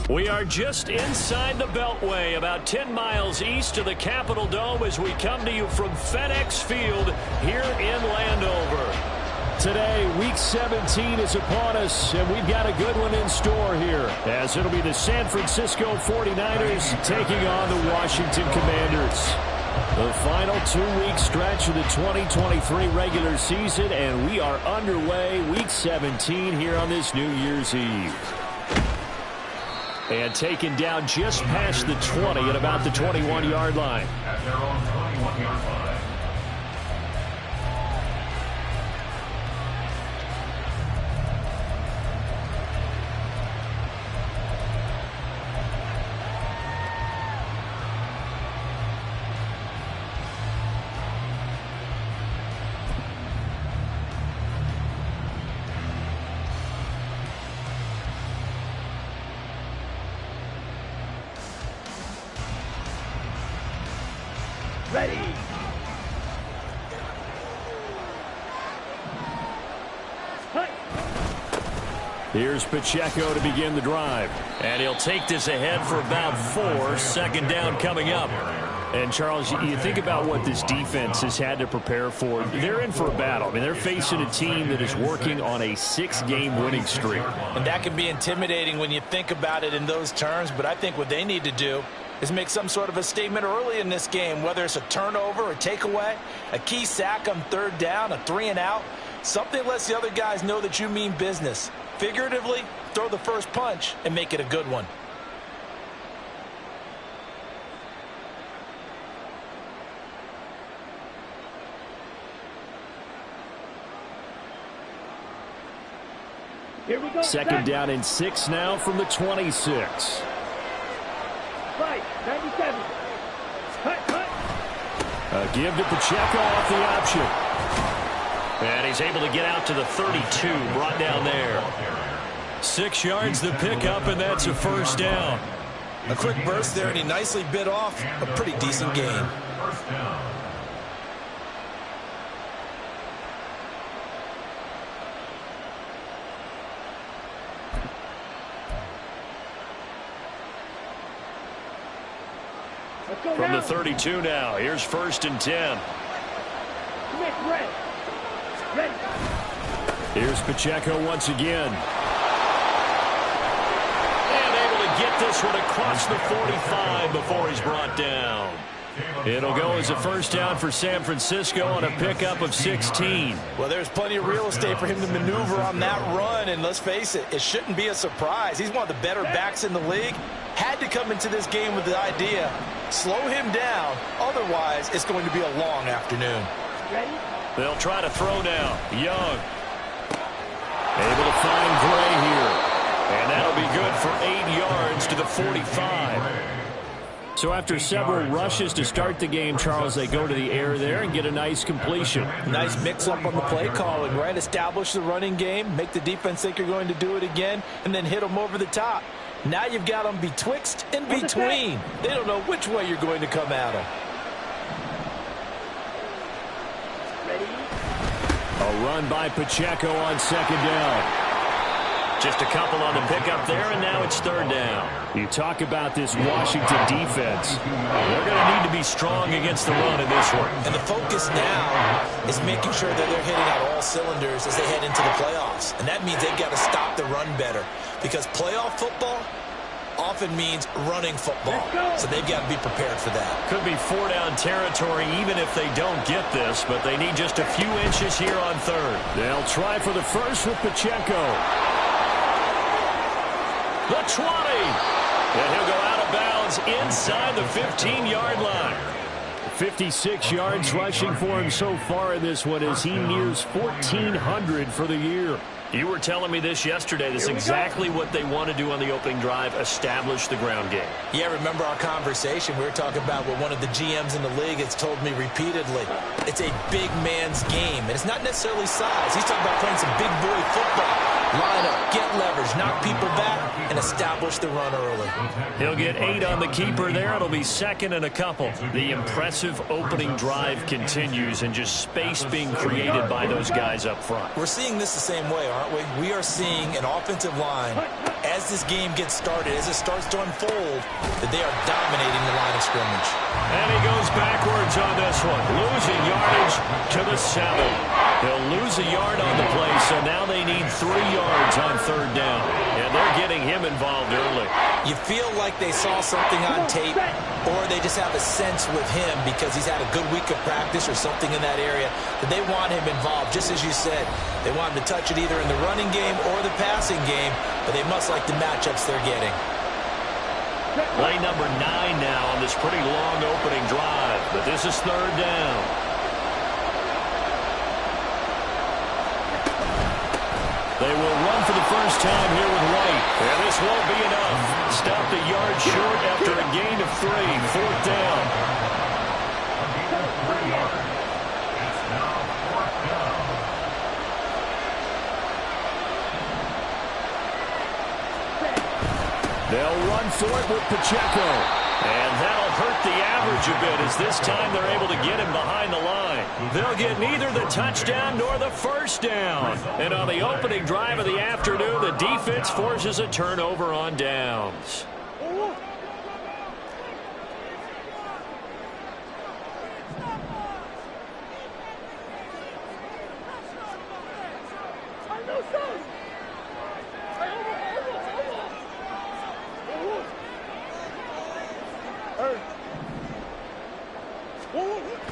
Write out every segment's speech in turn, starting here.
We are just inside the Beltway, about 10 miles east of the Capitol Dome as we come to you from FedEx Field here in Landover. Today, Week 17 is upon us, and we've got a good one in store here, as it'll be the San Francisco 49ers taking on the Washington Commanders. The final 2-week stretch of the 2023 regular season, and we are underway Week 17 here on this New Year's Eve. And taken down just past the 20 at about the 21-yard line. At their own 21-yard line. Ready. Here's Pacheco to begin the drive. And he'll take this ahead for about 4. Second down coming up. And, Charles, you think about what this defense has had to prepare for. They're in for a battle. I mean, they're facing a team that is working on a 6-game winning streak. And that can be intimidating when you think about it in those terms. But I think what they need to do is make some sort of a statement early in this game, whether it's a turnover, a takeaway, a key sack on third down, a 3-and-out. Something that lets the other guys know that you mean business. Figuratively, throw the first punch and make it a good one. Here we go. Second down and 6 now from the 26. Right, 97. Cut. A give to Pacheco off the option. And he's able to get out to the 32, brought down there. 6 yards the pickup, and that's a first down. A quick burst there, and he nicely bit off a pretty decent gain. First down. From the 32 now, here's 1st and 10. Ready. Here's Pacheco once again. And able to get this one across the 45 before he's brought down. It'll go as a first down for San Francisco on a pickup of 16. Well, there's plenty of real estate for him to maneuver on that run, and let's face it, it shouldn't be a surprise. He's one of the better backs in the league. Had to come into this game with the idea, slow him down, otherwise it's going to be a long afternoon. Ready. They'll try to throw now. Young. Able to find Gray here. And that'll be good for 8 yards to the 45. So after several rushes to start the game, Charles, they go to the air there and get a nice completion. Nice mix-up on the play calling, right? Establish the running game, make the defense think you're going to do it again, and then hit them over the top. Now you've got them betwixt and between. They don't know which way you're going to come at them. A run by Pacheco on second down. Just a couple on the pickup there, and now it's third down. You talk about this Washington defense. They're going to need to be strong against the run in this one. And the focus now is making sure that they're hitting out all cylinders as they head into the playoffs. And that means they've got to stop the run better, because playoff football often means running football. So they've got to be prepared for that. Could be 4-down territory even if they don't get this, but they need just a few inches here on third. They'll try for the first with Pacheco. The 20. And he'll go out of bounds inside the 15-yard line. 56 yards rushing for him so far in this one as he nears 1,400 for the year. You were telling me this yesterday. This is exactly what they want to do on the opening drive, establish the ground game. Yeah, remember our conversation? We were talking about what one of the GMs in the league has told me repeatedly. It's a big man's game, and it's not necessarily size. He's talking about playing some big boy football. Line up, get leverage, knock people back, and establish the run early. He'll get 8 on the keeper there. It'll be second and a couple. The impressive opening drive continues, and just space being created by those guys up front. We're seeing this the same way, aren't we? We are seeing an offensive line, as this game gets started, as it starts to unfold, that they are dominating the line of scrimmage. And he goes backwards on this one, losing yardage to the 7. He'll lose a yard on the play, so now they need 3 yards on third down. And they're getting him involved early. You feel like they saw something on tape, or they just have a sense with him because he's had a good week of practice or something in that area that they want him involved. Just as you said, they want him to touch it either in the running game or the passing game, but they must like the matchups they're getting. Play number 9 now on this pretty long opening drive, but this is third down. They will run for the first time here with White. And this won't be enough. Stopped a yard short after a gain of 3. Fourth down. It's now fourth down. They'll run for it with Pacheco. And that'll hurt the average a bit as this time they're able to get him behind the line. They'll get neither the touchdown nor the first down. And on the opening drive of the afternoon, the defense forces a turnover on downs.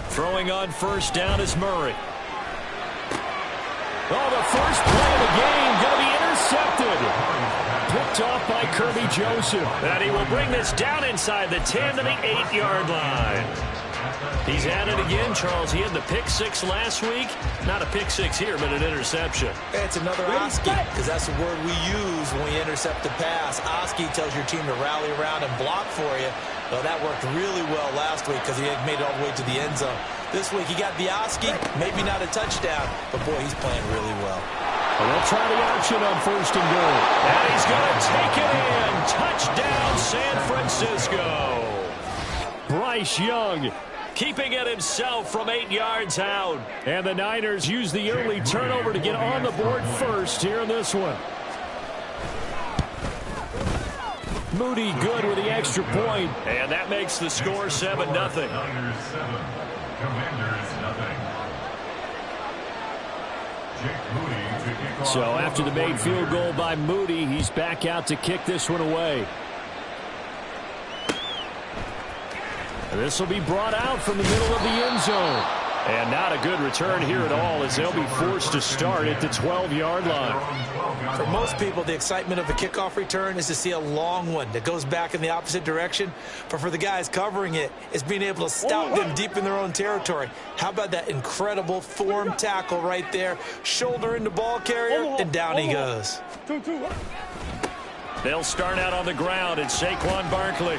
Throwing on first down is Murray. Oh, the first play of the game going to be intercepted. Picked off by Kirby Joseph. And he will bring this down inside the 10 to the 8-yard line. He's at it again, Charles. He had the pick 6 last week. Not a pick 6 here, but an interception. It's another Oski, because that's the word we use when we intercept a pass. Oski tells your team to rally around and block for you. Well, that worked really well last week because he had made it all the way to the end zone. This week he got the Oski, maybe not a touchdown, but boy, he's playing really well. And they'll try the option on first and goal. And he's going to take it in. Touchdown, San Francisco. Bryce Young keeping it himself from 8 yards out. And the Niners use the early turnover to get on the board first here in this one. Moody good with the extra point. And that makes the score 7-0. Niners 7, Commanders 0. Jake Moody to kick off. So after the made field goal by Moody, he's back out to kick this one away. And this will be brought out from the middle of the end zone. And not a good return here at all as they'll be forced to start at the 12-yard line. For most people, the excitement of a kickoff return is to see a long one that goes back in the opposite direction. But for the guys covering it, it's being able to stout them deep in their own territory. How about that incredible form tackle right there? Shoulder in the ball carrier, and down he goes. They'll start out on the ground, and Saquon Barkley.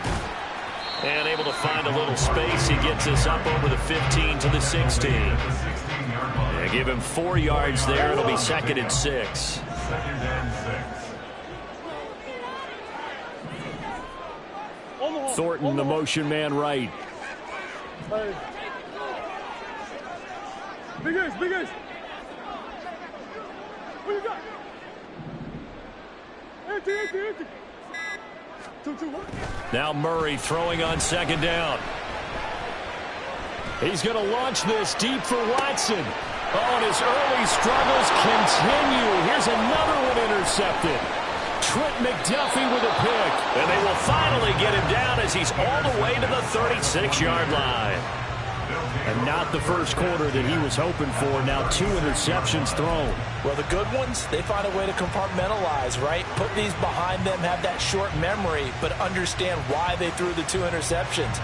And able to find a little space. He gets us up over the 15 to the 16. They give him 4 yards there. It'll be second and 6. Second and 6. Thornton, the motion man right. Big ace. What you got? Empty. 2-2-1. Now Murray throwing on second down. He's going to launch this deep for Watson. Oh, and his early struggles continue. Here's another one intercepted. Trent McDuffie with a pick. And they will finally get him down as he's all the way to the 36-yard line. And not the first quarter that he was hoping for. Now 2 interceptions thrown. Well, the good ones, they find a way to compartmentalize, right? Put these behind them, have that short memory, but understand why they threw the 2 interceptions.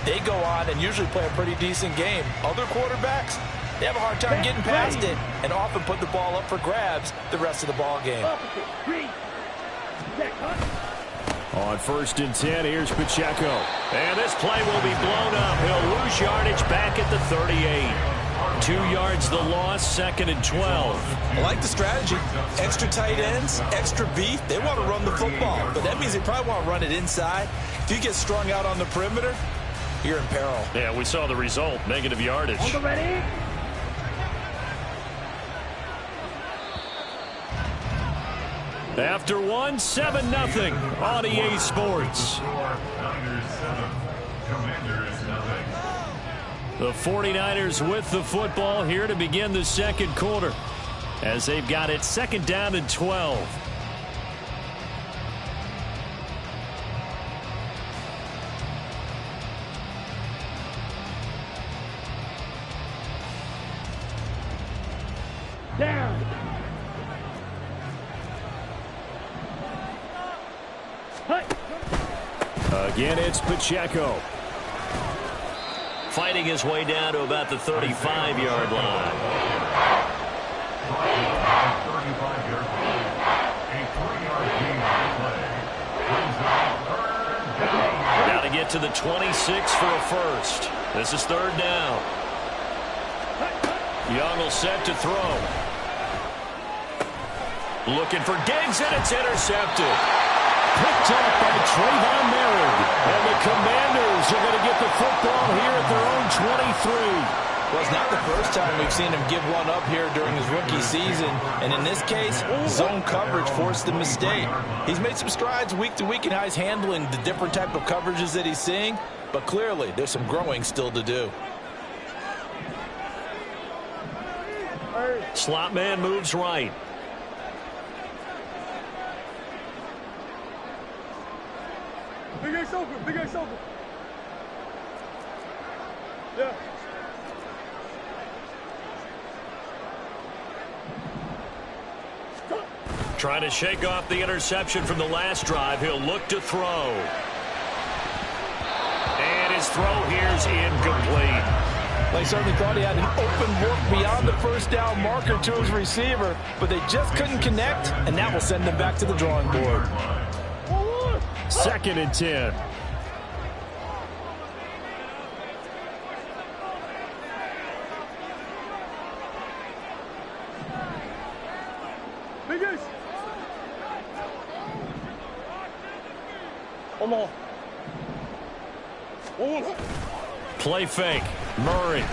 They go on and usually play a pretty decent game. Other quarterbacks, they have a hard time getting past it and often put the ball up for grabs the rest of the ball game. On first and 10, here's Pacheco. And this play will be blown up. He'll lose yardage back at the 38. 2 yards the loss, 2nd and 12. I like the strategy. Extra tight ends, extra beef. They want to run the football, but that means they probably want to run it inside. If you get strung out on the perimeter, you're in peril. Yeah, we saw the result, negative yardage. Ready? After 7-0 on EA Sports. Niners 7, Commanders 0. The 49ers with the football here to begin the second quarter as they've got it 2nd down and 12. Down. Again, it's Pacheco. Fighting his way down to about the 35-yard line. 35-yard play. A 3-yard gain on play. Brings up 3rd down. Now to get to the 26 for a first. This is 3rd down. Young will set to throw. Looking for Diggs, and it's intercepted. Picked up by Trayvon Merritt. And the Commanders are going to get the football here at their own 23. Well, it's not the first time we've seen him give one up here during his rookie season. And in this case, zone coverage forced the mistake. He's made some strides week to week in how he's handling the different type of coverages that he's seeing. But clearly, there's some growing still to do. Slot man moves right. Big Ace open. Big Ace open. Yeah. Trying to shake off the interception from the last drive. He'll look to throw. And his throw here's incomplete. They certainly thought he had an open look beyond the first down marker to his receiver, but they just couldn't connect, and that will send them back to the drawing board. 2nd and 10. Big Ace. Omaha. Play fake. Murray.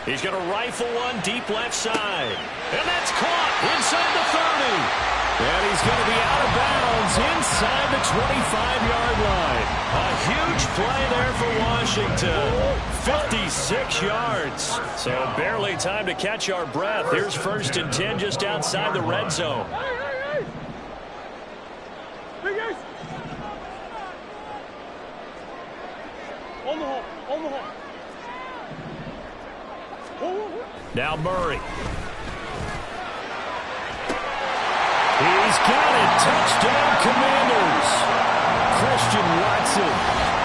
He's going to rifle one deep left side. And that's caught inside the 30. And he's going to be out of bounds inside the 25-yard line. A huge play there for Washington. 56 yards. So barely time to catch our breath. Here's 1st and 10 just outside the red zone. Hey. Big Ace. Omaha. Now Murray. He's got it. Touchdown, Commanders. Christian Watson,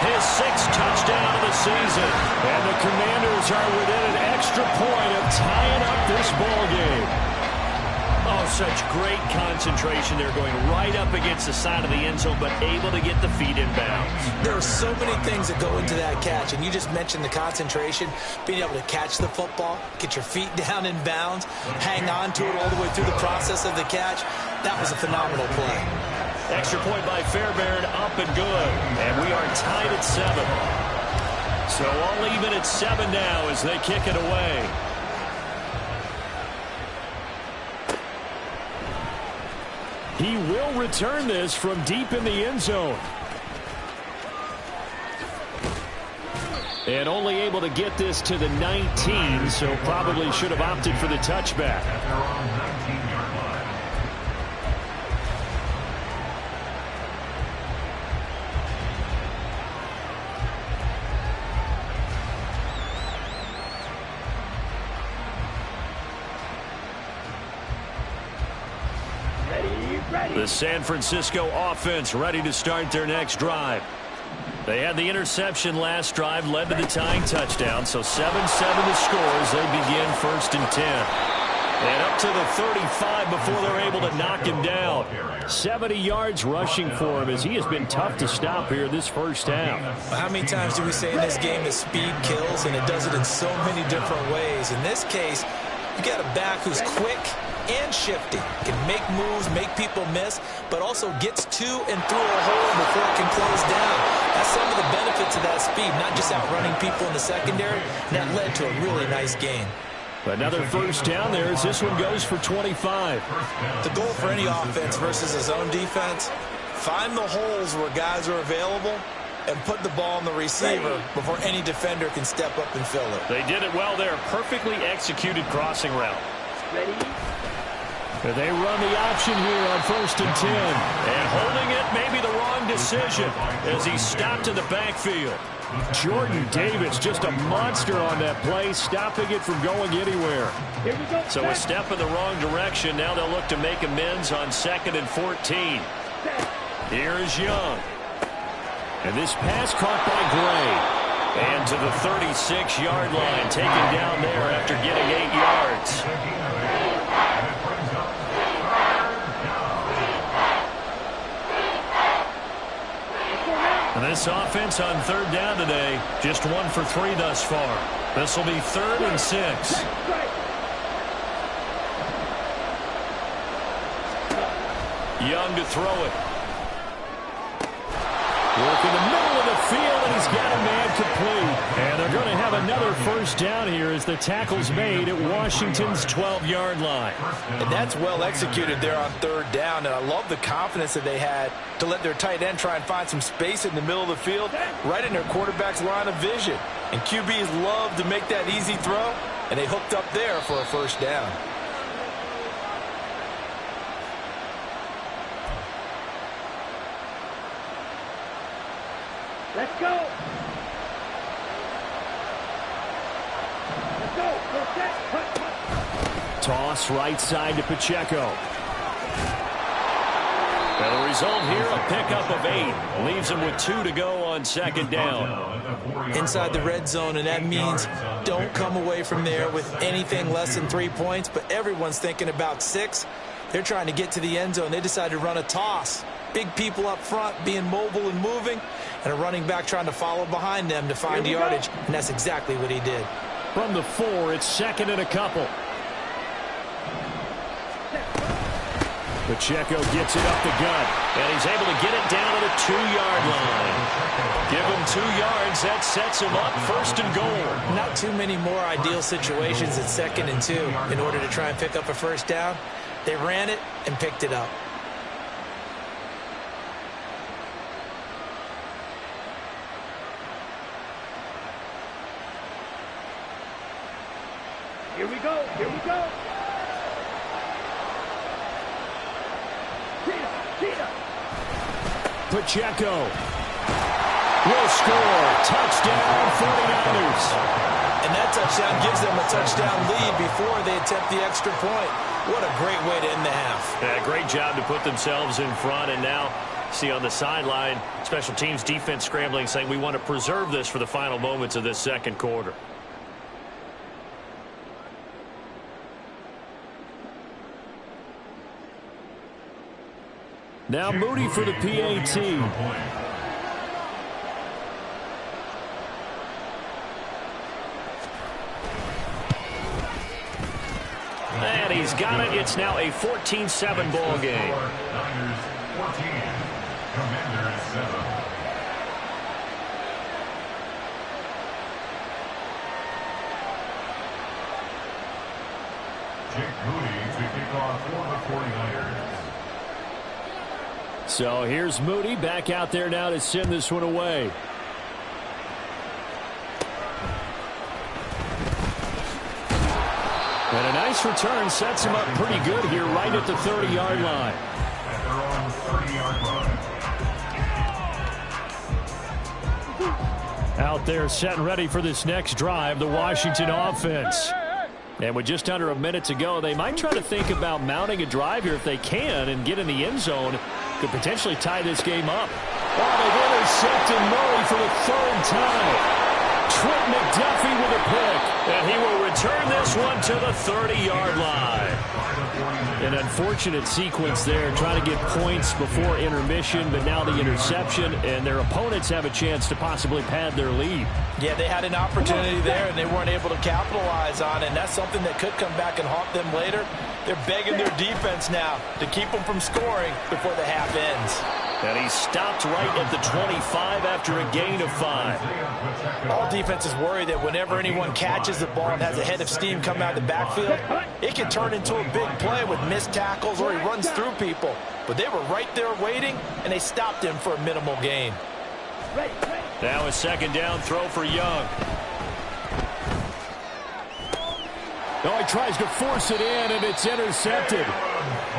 his 6th touchdown of the season. And the Commanders are within an extra point of tying up this ball game. Oh, such great concentration. They're going right up against the side of the end zone, but able to get the feet in bounds. There are so many things that go into that catch, and you just mentioned the concentration, being able to catch the football, get your feet down in bounds, hang on to it all the way through the process of the catch. That was a phenomenal play. Extra point by Fairbairn, up and good. And we are tied at 7. So all even at 7 now as they kick it away. He will return this from deep in the end zone. And only able to get this to the 19, so probably should have opted for the touchback. At their own 19-yard line. The San Francisco offense ready to start their next drive. They had the interception last drive, led to the tying touchdown, so 7-7 the score as they begin 1st and 10. And up to the 35 before they're able to knock him down. 70 yards rushing for him as he has been tough to stop here this first half. How many times do we say in this game that speed kills, and it does it in so many different ways? In this case, you got a back who's quick and shifty, can make moves, make people miss, but also gets to and through a hole before it can close down. That's some of the benefits of that speed, not just outrunning people in the secondary, and that led to a really nice game. Another first down there as this one goes for 25. The goal for any offense versus a zone defense, find the holes where guys are available and put the ball on the receiver before any defender can step up and fill it. They did it well there. Perfectly executed crossing route. Ready? They run the option here on 1st and 10. And holding it may be the wrong decision as he's stopped in the backfield. Jordan Davis just a monster on that play, stopping it from going anywhere. Here we go. So a step in the wrong direction. Now they'll look to make amends on 2nd and 14. Here is Young. And this pass caught by Gray. And to the 36-yard line, taken down there after getting 8 yards. And this offense on 3rd down today, just 1 for 3 thus far. This will be 3rd and 6. Young to throw it. Work in the middle of the field, and he's got a man complete. And they're going to have another first down here as the tackle's made at Washington's 12-yard line. And that's well executed there on 3rd down, and I love the confidence that they had to let their tight end try and find some space in the middle of the field, right in their quarterback's line of vision. And QBs love to make that easy throw, and they hooked up there for a first down. Let's go. Let's go. Toss right side to Pacheco. And the result here, a pickup of 8. Leaves him with 2 to go on 2nd down. Inside the red zone, and that means don't come away from there with anything less than 3 points, but everyone's thinking about 6. They're trying to get to the end zone. They decided to run a toss. Big people up front being mobile and moving, and a running back trying to follow behind them to find yardage, and that's exactly what he did. From the 4, it's 2nd and a couple. Pacheco gets it up the gut, and he's able to get it down to the 2-yard line. Give him 2 yards. That sets him up 1st and goal. Not too many more ideal situations at 2nd and 2 in order to try and pick up a first down. They ran it and picked it up. Here we go. Here we go. Pacheco will score. Touchdown, 49ers. And that touchdown gives them a touchdown lead before they attempt the extra point. What a great way to end the half. Yeah, great job to put themselves in front. And now, see on the sideline, special teams defense scrambling, saying we want to preserve this for the final moments of this 2nd quarter. Now Moody for the PAT. And he's got it. It's now a 14-7 ball game. Niners 14, Commanders 7. Jake Moody to kick off for the 49ers. So here's Moody back out there now to send this one away. And a nice return sets him up pretty good here right at the 30-yard line. At their own 30-yard line. Out there set and ready for this next drive, the Washington offense. And with just under a minute to go, they might try to think about mounting a drive here if they can and get in the end zone. Could potentially tie this game up. Oh, they've intercepted Murray for the 3rd time. Trent McDuffie with a pick. And he will return this one to the 30-yard line. An unfortunate sequence there, trying to get points before intermission, but now the interception, and their opponents have a chance to possibly pad their lead. Yeah, they had an opportunity there, and they weren't able to capitalize on it, and that's something that could come back and haunt them later. They're begging their defense now to keep them from scoring before the half ends. And he stopped right at the 25 after a gain of 5. All defenses worry that whenever anyone catches the ball and has a head of steam come out of the backfield, it can turn into a big play with missed tackles or he runs through people. But they were right there waiting, and they stopped him for a minimal gain. Now a second down throw for Young. Oh, he tries to force it in, and it's intercepted.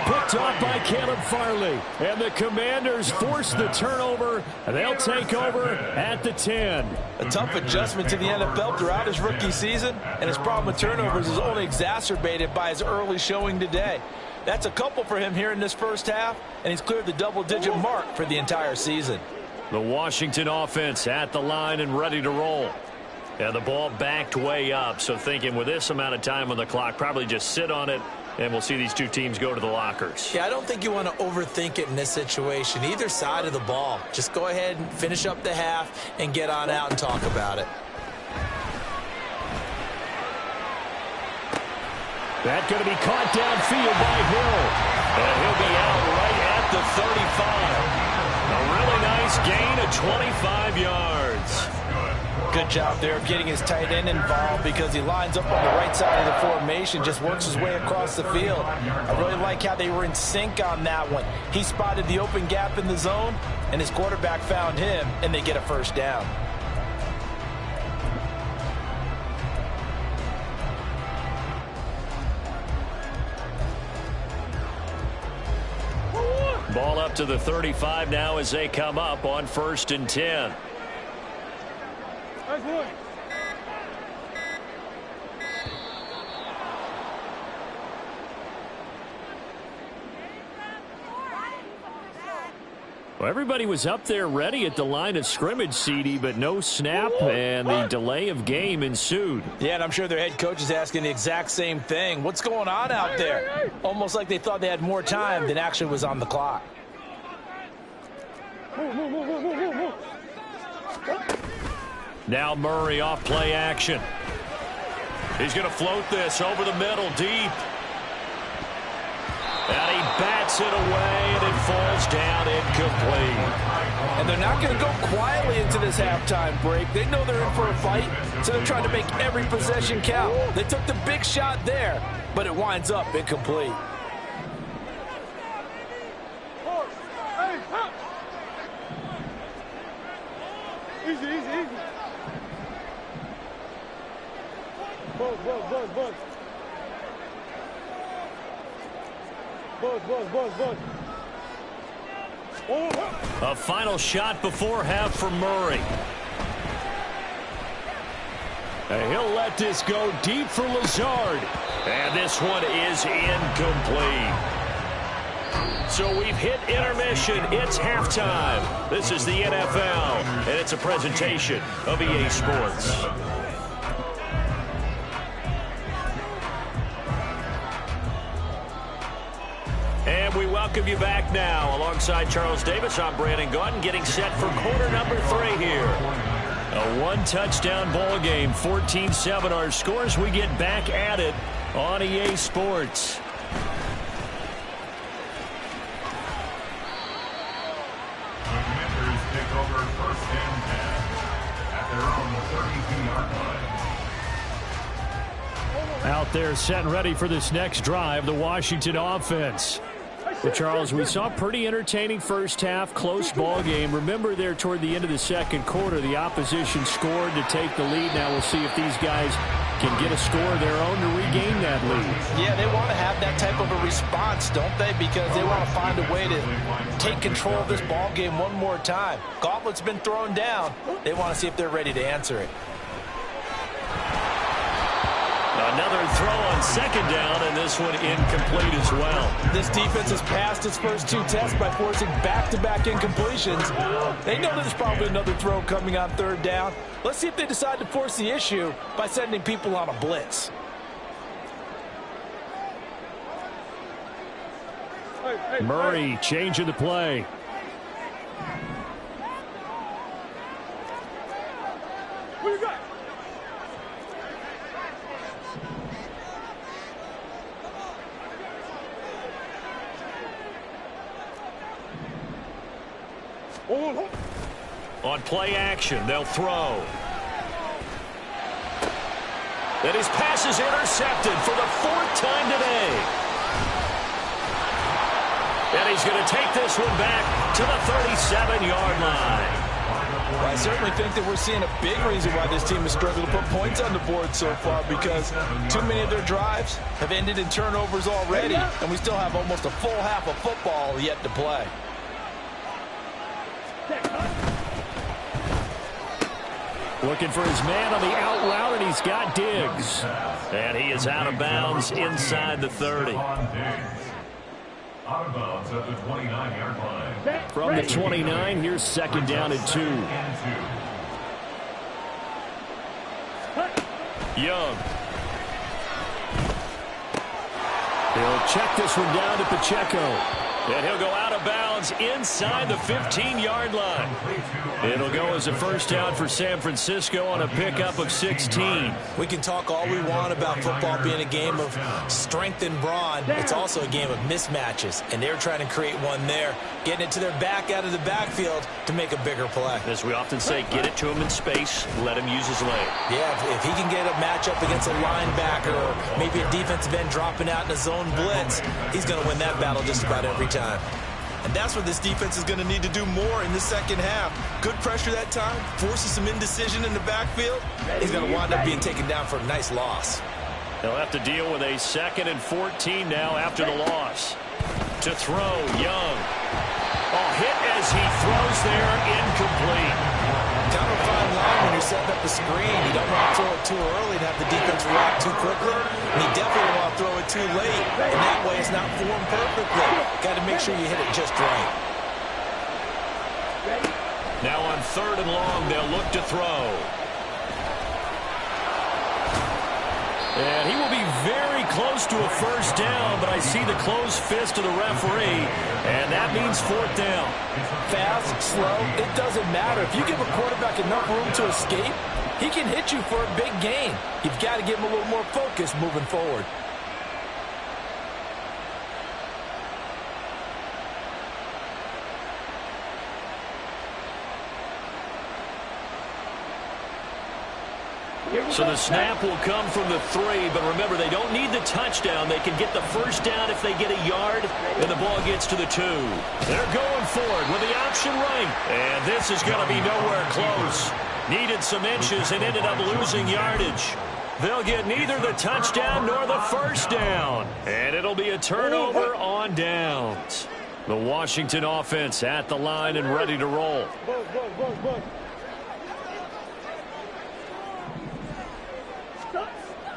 Picked off by Caleb Farley. And the Commanders force the turnover, and they'll take over at the 10. A tough adjustment to the NFL throughout his rookie season, and his problem with turnovers is only exacerbated by his early showing today. That's a couple for him here in this first half, and he's cleared the double-digit mark for the entire season. The Washington offense at the line and ready to roll. And the ball backed way up, so thinking with this amount of time on the clock, probably just sit on it, and we'll see these two teams go to the lockers. Yeah, I don't think you want to overthink it in this situation. Either side of the ball. Just go ahead and finish up the half and get on out and talk about it. That's going to be caught downfield by Hill. And he'll be out right at the 35. A really nice gain of 25 yards. Good job there of getting his tight end involved because he lines up on the right side of the formation, just works his way across the field. I really like how they were in sync on that one. He spotted the open gap in the zone, and his quarterback found him, and they get a first down. Ball up to the 35 now as they come up on 1st and 10. Well, everybody was up there ready at the line of scrimmage, CD, but no snap, and the delay of game ensued. Yeah, and I'm sure their head coach is asking the exact same thing. What's going on out there? Almost like they thought they had more time than actually was on the clock. Now Murray off play action. He's going to float this over the middle deep. And he bats it away, and it falls down incomplete. And they're not going to go quietly into this halftime break. They know they're in for a fight, so they're trying to make every possession count. They took the big shot there, but it winds up incomplete. Easy, easy, easy. Buzz. A final shot before half for Murray. And he'll let this go deep for Lazard. And this one is incomplete. So we've hit intermission. It's halftime. This is the NFL, and it's a presentation of EA Sports. And we welcome you back now. Alongside Charles Davis, I'm Brandon Gautin, getting set for quarter number 3 here. A one-touchdown ball game, 14-7 our scores. We get back at it on EA Sports. Take over 1st and 10 at their own 32-yard line. Out there set and ready for this next drive, the Washington offense. Well, Charles, we saw a pretty entertaining first half, close ball game. Remember there toward the end of the second quarter, the opposition scored to take the lead. Now we'll see if these guys can get a score of their own to regain that lead. Yeah, they want to have that type of a response, don't they? Because they want to find a way to take control of this ball game one more time. Gauntlet's been thrown down. They want to see if they're ready to answer it. A Another throw on second down, and this one incomplete as well. This defense has passed its first 2 tests by forcing back-to-back incompletions. They know there's probably another throw coming on third down. Let's see if they decide to force the issue by sending people on a blitz. Murray changing the play. What you got? On play action, they'll throw. And his pass is intercepted for the 4th time today. And he's going to take this one back to the 37-yard line. Well, I certainly think that we're seeing a big reason why this team has struggled to put points on the board so far, because too many of their drives have ended in turnovers already, and we still have almost a full half of football yet to play. Looking for his man on the out route, and he's got Diggs. And he is out of bounds inside the 30. Out of bounds at the 29-yard line. From the 29, here's second down and 2. Young. He'll check this one down to Pacheco. And he'll go out of bounds inside the 15-yard line. It'll go as a first down for San Francisco on a pickup of 16. We can talk all we want about football being a game of strength and brawn. It's also a game of mismatches, and they're trying to create one there, getting it to their back out of the backfield to make a bigger play. As we often say, get it to him in space, let him use his leg. Yeah, if he can get a matchup against a linebacker or maybe a defensive end dropping out in a zone blitz, he's going to win that battle just about every time. And that's what this defense is going to need to do more in the second half. Good pressure that time, forces some indecision in the backfield. He's going to wind up being taken down for a nice loss. They'll have to deal with a 2nd and 14 now after the loss. To throw, Young. Oh, hit as he throws there, incomplete. Kind of a fine line when you're setting up a screen. You don't want to throw it too early and have the defense react too quickly. And you definitely don't want to throw it too late. And that way it's not formed perfectly. Got to make sure you hit it just right. Now on 3rd and long, they'll look to throw. And he will be very close to a first down, but I see the closed fist of the referee, and that means 4th down. Fast, slow, it doesn't matter. If you give a quarterback enough room to escape, he can hit you for a big gain. You've got to give him a little more focus moving forward. So the snap will come from the 3, but remember, they don't need the touchdown. They can get the first down if they get a yard, and the ball gets to the 2. They're going forward with the option right, and this is going to be nowhere close. Needed some inches and ended up losing yardage. They'll get neither the touchdown nor the first down, and it'll be a turnover on downs. The Washington offense at the line and ready to roll.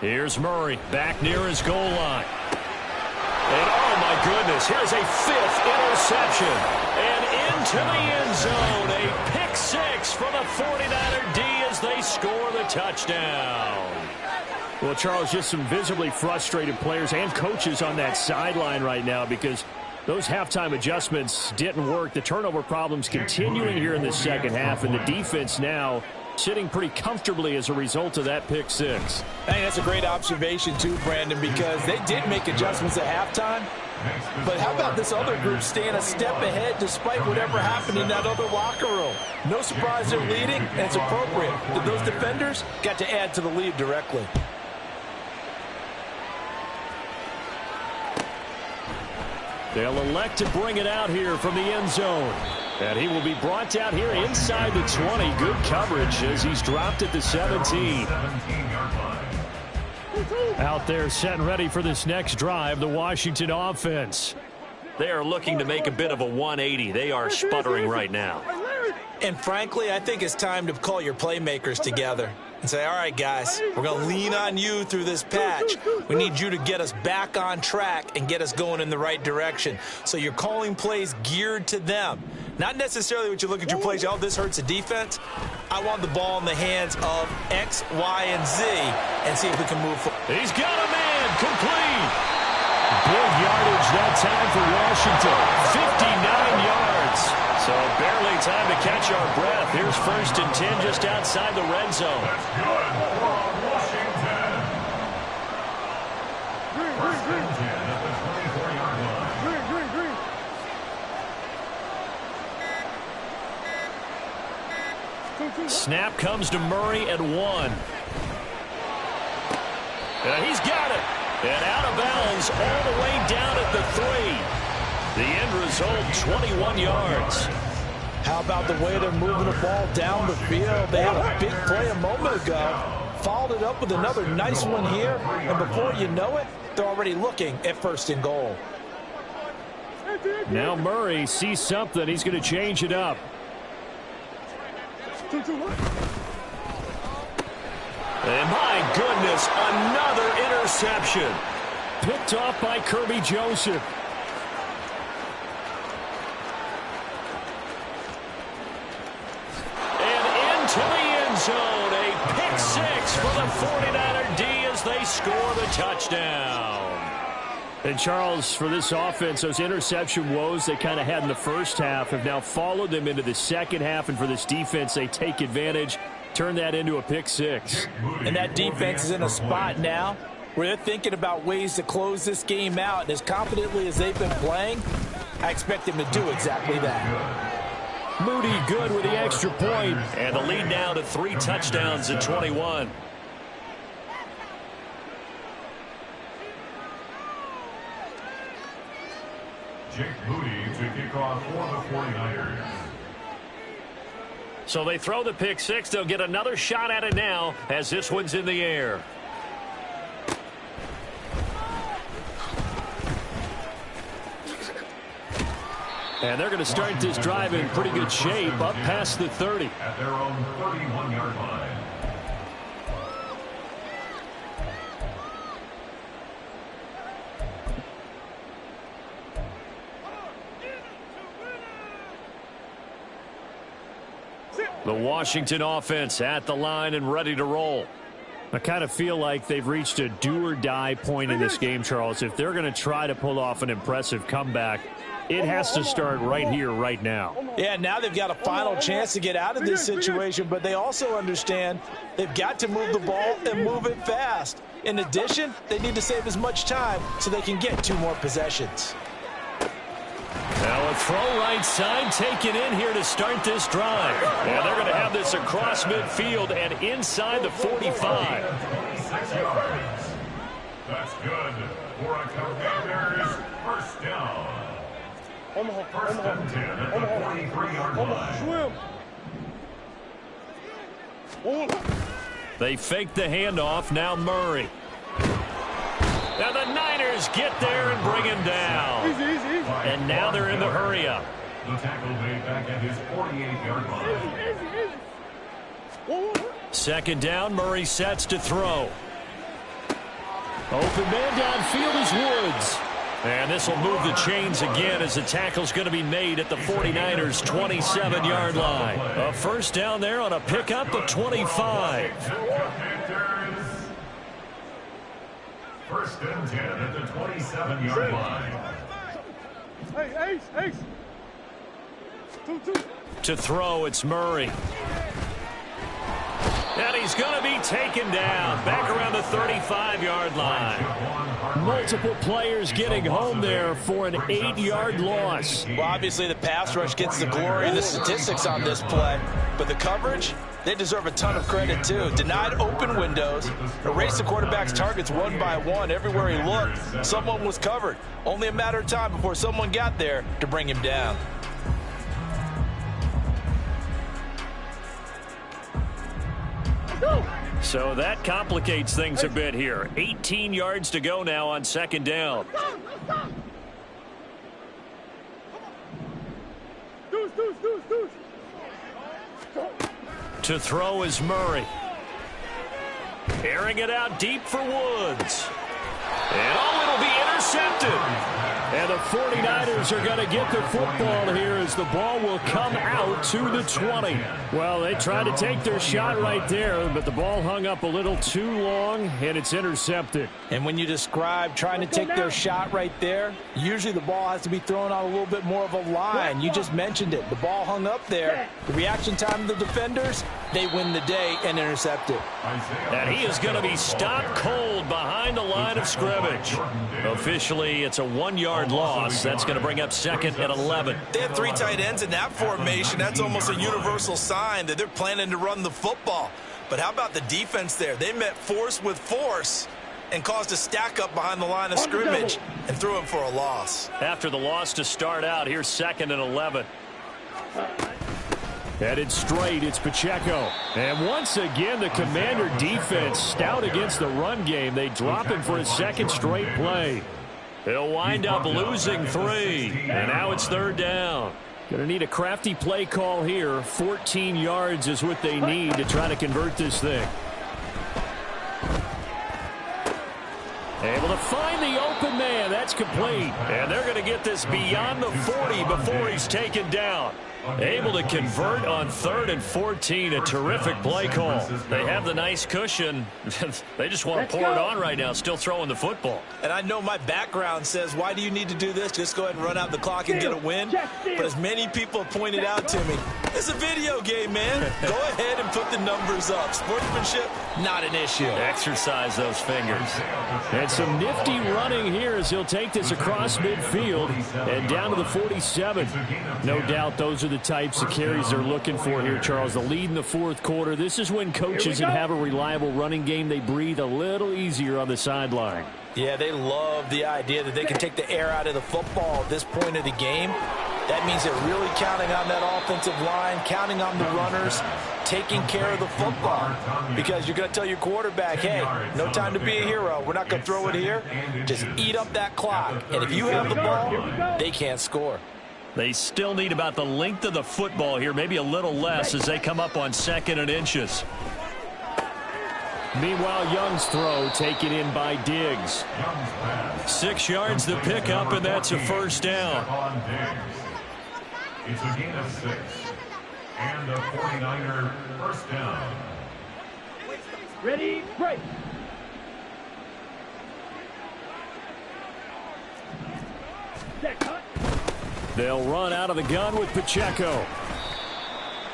Here's Murray back near his goal line. And oh my goodness, here's a 5th interception. And into the end zone, a pick 6 for the 49er D as they score the touchdown. Well, Charles, just some visibly frustrated players and coaches on that sideline right now because those halftime adjustments didn't work. The turnover problems continuing here in the second half, and the defense now sitting pretty comfortably as a result of that pick 6. I think that's a great observation too, Brandon, because they did make adjustments at halftime. But how about this other group staying a step ahead despite whatever happened in that other locker room? No surprise they're leading, and it's appropriate. Those defenders got to add to the lead directly. They'll elect to bring it out here from the end zone. And he will be brought down here inside the 20. Good coverage as he's dropped at the 17. Out there set and ready for this next drive, the Washington offense. They are looking to make a bit of a 180. They are sputtering right now. And frankly, I think it's time to call your playmakers together. and say, all right, guys, we're going to lean on you through this patch. We need you to get us back on track and get us going in the right direction. So you're calling plays geared to them. Not necessarily what you look at your plays, oh, this hurts the defense. I want the ball in the hands of X, Y, and Z and see if we can move forward. He's got a man complete. Big yardage that time for Washington. 59 yards. So barely time to catch our breath. Here's 1st and 10 just outside the red zone. That's good for Washington. First and 10 at the 24-yard line. Green. Snap comes to Murray at 1. And he's got it. And out of bounds all the way down at the 3. The end result, 21 yards. How about the way they're moving the ball down the field? They had a big play a moment ago. Followed it up with another nice one here. And before you know it, they're already looking at 1st and goal. Now Murray sees something. He's going to change it up. And my goodness, another interception. Picked off by Kirby Joseph. And into the end zone. A pick 6 for the 49er D as they score the touchdown. And Charles, for this offense, those interception woes they kind of had in the first half have now followed them into the second half. And for this defense, they take advantage. Turn that into a pick 6. And that defense is in a spot now where they're thinking about ways to close this game out. And as confidently as they've been playing, I expect them to do exactly that. Moody good with the extra point. And the lead now to 3 touchdowns at 21. Jake Moody to kick off for the 49ers. So they throw the pick 6. They'll get another shot at it now as this one's in the air. And they're going to start this drive in pretty good shape up past the 30. At their own 31-yard line. The Washington offense at the line and ready to roll. I kind of feel like they've reached a do-or-die point in this game, Charles. If they're going to try to pull off an impressive comeback, it has to start right here, right now. Yeah, now they've got a final chance to get out of this situation, but they also understand they've got to move the ball and move it fast. In addition, they need to save as much time so they can get 2 more possessions. Now a throw right side taken in here to start this drive. And they're going to have this across midfield and inside the 45. 26 yards. That's good for a Commanders first down. First and 10 at the 43-yard line. They fake the handoff. Now Murray. Now the Niners get there and bring him down. Easy. And now they're in the hurry-up. The tackle made back at his 48-yard line. Second down, Murray sets to throw. Open man downfield is Woods. And this will move the chains again as the tackle's going to be made at the 49ers' 27-yard line. A first down there on a pickup of 25. First and 10 at the 27-yard line. Hey, Ace. 2. To throw, it's Murray. And he's going to be taken down back around the 35-yard line. Multiple players getting home there for an 8-yard loss. Well, obviously the pass rush gets the glory and the statistics on this play, but the coverage, they deserve a ton of credit too. Denied open windows, erased the quarterback's targets one by one. Everywhere he looked, someone was covered. Only a matter of time before someone got there to bring him down. So that complicates things a bit here. 18 yards to go now on second down. Deuce. To throw is Murray. Airing it out deep for Woods. And it'll be intercepted. And the 49ers are going to get the football here as the ball will come out to the 20. Well, they tried to take their shot right there, but the ball hung up a little too long, and it's intercepted. And when you describe trying to take their shot right there, usually the ball has to be thrown on a little bit more of a line. You just mentioned it. The ball hung up there. The reaction time of the defenders, they win the day and intercept it. And he is going to be stopped cold behind the line of scrimmage. Officially, it's a 1-yard loss. That's going to bring up second and 11. They have 3 tight ends in that formation. That's almost a universal sign that they're planning to run the football. But how about the defense there? They met force with force and caused a stack up behind the line of scrimmage and threw him for a loss. After the loss to start out, here's second and 11. Headed straight, it's Pacheco. And once again, the Commander defense stout against the run game. They drop him for his second straight play. He'll wind up losing 3. And now it's third down. Going to need a crafty play call here. 14 yards is what they need to try to convert this thing. Able to find the open man. That's complete. And they're going to get this beyond the 40 before he's taken down. Able to convert on 3rd and 14. A terrific play call. They have the nice cushion. They just want to pour it on right now, still throwing the football. And I know my background says, why do you need to do this? Just go ahead and run out the clock and get a win. But as many people have pointed out to me, it's a video game, man. Go ahead and put the numbers up. Sportsmanship, not an issue. Exercise those fingers. And some nifty running here as he'll take this across midfield and down to the 47. No doubt those are the types of carries they're looking for here, Charles. The lead in the 4th quarter. This is when coaches that have a reliable running game, they breathe a little easier on the sideline. Yeah, they love the idea that they can take the air out of the football at this point of the game. That means they're really counting on that offensive line, counting on the runners, taking care of the football. Because you're going to tell your quarterback, hey, no time to be a hero. We're not going to throw it here. Just eat up that clock. And if you have the ball, they can't score. They still need about the length of the football here, maybe a little less as they come up on 2nd and inches. Meanwhile, Young's throw taken in by Diggs. 6 yards the pickup, and that's a first down. It's a gain of 6. And a 49er first down. Ready, break. They'll run out of the gun with Pacheco.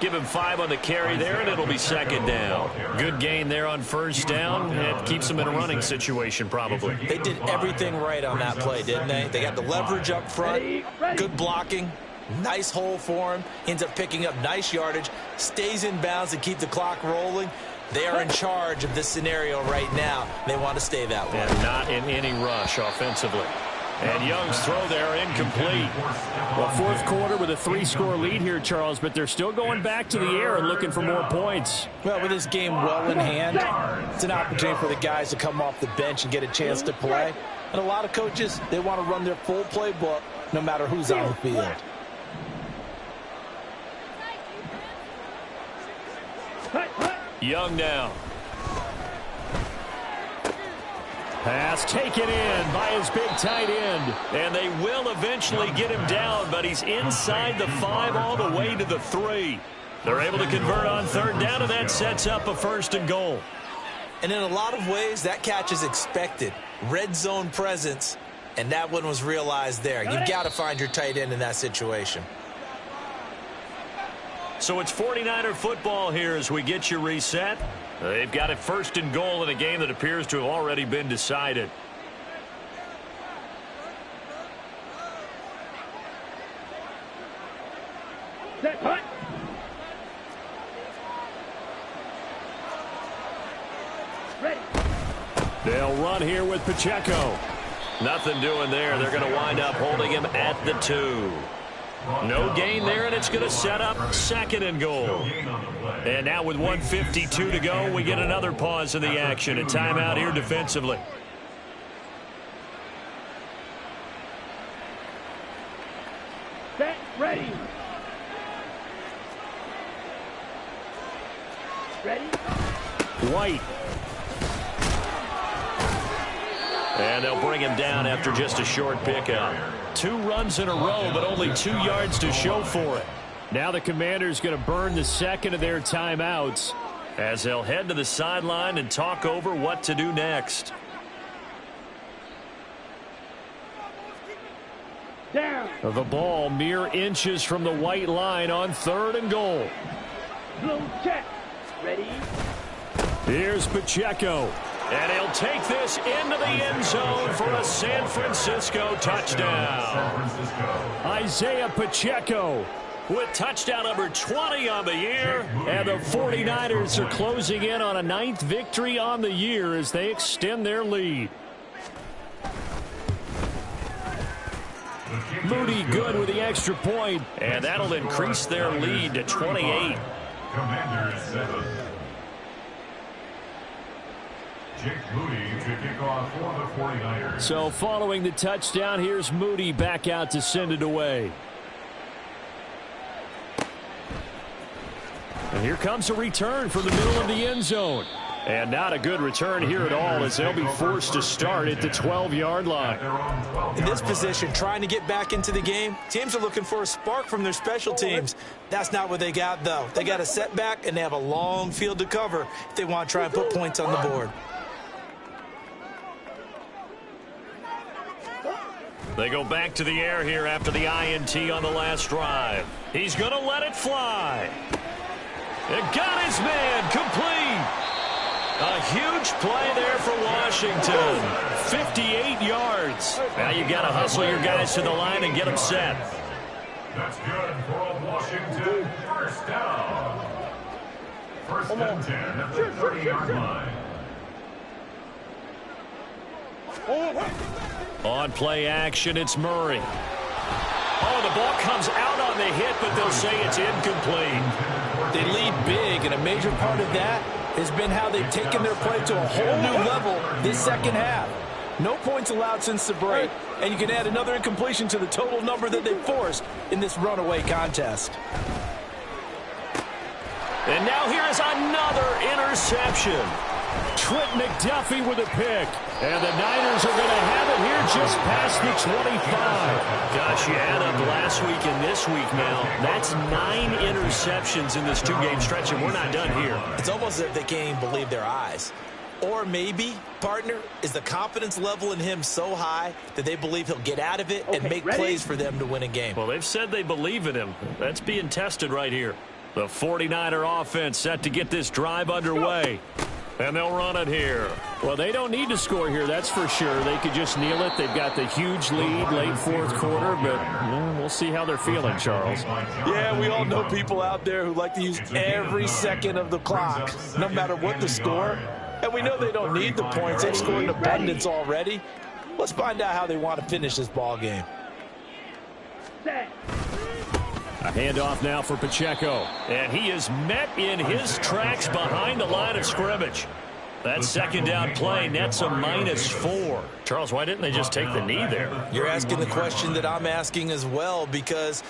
Give him 5 on the carry there, and it'll be second down. Good gain there on first down. It keeps them in a running situation, probably. They did everything right on that play, didn't they? They got the leverage up front, good blocking, nice hole for him, ends up picking up nice yardage, stays in bounds to keep the clock rolling. They are in charge of this scenario right now. They want to stay that way. And not in any rush offensively. And Young's throw there incomplete. Well, 4th quarter with a 3-score lead here, Charles, but they're still going back to the air and looking for more points. Well, with this game well in hand, it's an opportunity for the guys to come off the bench and get a chance to play. And a lot of coaches, they want to run their full playbook no matter who's on the field. Young now. Pass taken in by his big tight end. And they will eventually get him down, but he's inside the 5 all the way to the 3. They're able to convert on 3rd down, and that sets up a 1st and goal. And in a lot of ways, that catch is expected. Red zone presence, and that one was realized there. You've got to find your tight end in that situation. So it's 49er football here as we get you reset. They've got it 1st and goal in a game that appears to have already been decided. Set, punt. Ready. They'll run here with Pacheco. Nothing doing there. They're going to wind up holding him at the 2. No gain there, and it's going to set up 2nd and goal. And now with 1:52 to go, we get another pause in the action. A timeout here defensively. Set, ready. Ready. White. And they'll bring him down after just a short pickup. 2 runs in a row, but only 2 yards to show for it. Now the Commanders going to burn the second of their timeouts as they'll head to the sideline and talk over what to do next. Down. The ball mere inches from the white line on 3rd and goal. Slow check. Ready. Here's Pacheco. And he'll take this into the end zone for a San Francisco touchdown. Isaiah Pacheco with touchdown number 20 on the year. And the 49ers are closing in on a 9th victory on the year as they extend their lead. Moody good with the extra point, and that'll increase their lead to 28. Commanders 7. Jake Moody to kick off for the 49ers. So following the touchdown, here's Moody back out to send it away. And here comes a return from the middle of the end zone. And not a good return here at all as they'll be forced to start at the 12-yard line. In this position, trying to get back into the game, teams are looking for a spark from their special teams. That's not what they got, though. They got a setback, and they have a long field to cover if they want to try and put points on the board. They go back to the air here after the INT on the last drive. He's going to let it fly. It got his man complete. A huge play there for Washington. 58 yards. Now you got to hustle your guys to the line and get them set. That's good for Washington. First down. First and 10 at the 30-yard line. On play action, it's Murray. Oh, the ball comes out on the hit, but they'll say it's incomplete. They lead big, and a major part of that has been how they've taken their play to a whole new level this second half. No points allowed since the break, and you can add another incompletion to the total number that they forced in this runaway contest. And now here is another interception. Trent McDuffie with a pick. And the Niners are going to have it here just past the 25. Gosh, you add up last week and this week now. That's 9 interceptions in this 2-game stretch, and we're not done here. It's almost as if they can't even believe their eyes. Or maybe, partner, is the confidence level in him so high that they believe he'll get out of it and make plays for them to win a game. Well, they've said they believe in him. That's being tested right here. The 49er offense set to get this drive underway. And they'll run it here. Well, they don't need to score here, that's for sure. They could just kneel it. They've got the huge lead late 4th quarter, but we'll see how they're feeling, Charles. Yeah, we all know people out there who like to use every second of the clock, no matter what the score. And we know they don't need the points. They've scored in abundance already. Let's find out how they want to finish this ball game. Set. A handoff now for Pacheco. And he is met in his tracks behind the line of scrimmage. That second down play nets a -4. Charles, why didn't they just take the knee there? You're asking the question that I'm asking as well, because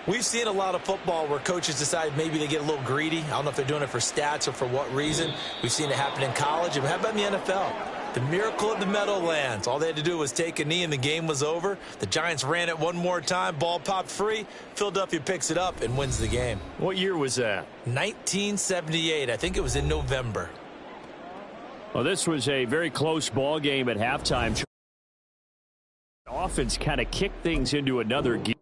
we've seen a lot of football where coaches decide maybe they get a little greedy. I don't know if they're doing it for stats or for what reason. We've seen it happen in college. And how about in the NFL? The miracle of the Meadowlands. All they had to do was take a knee and the game was over. The Giants ran it one more time. Ball popped free. Philadelphia picks it up and wins the game. What year was that? 1978. I think it was in November. Well, this was a very close ball game at halftime. Offense kind of kicked things into another gear.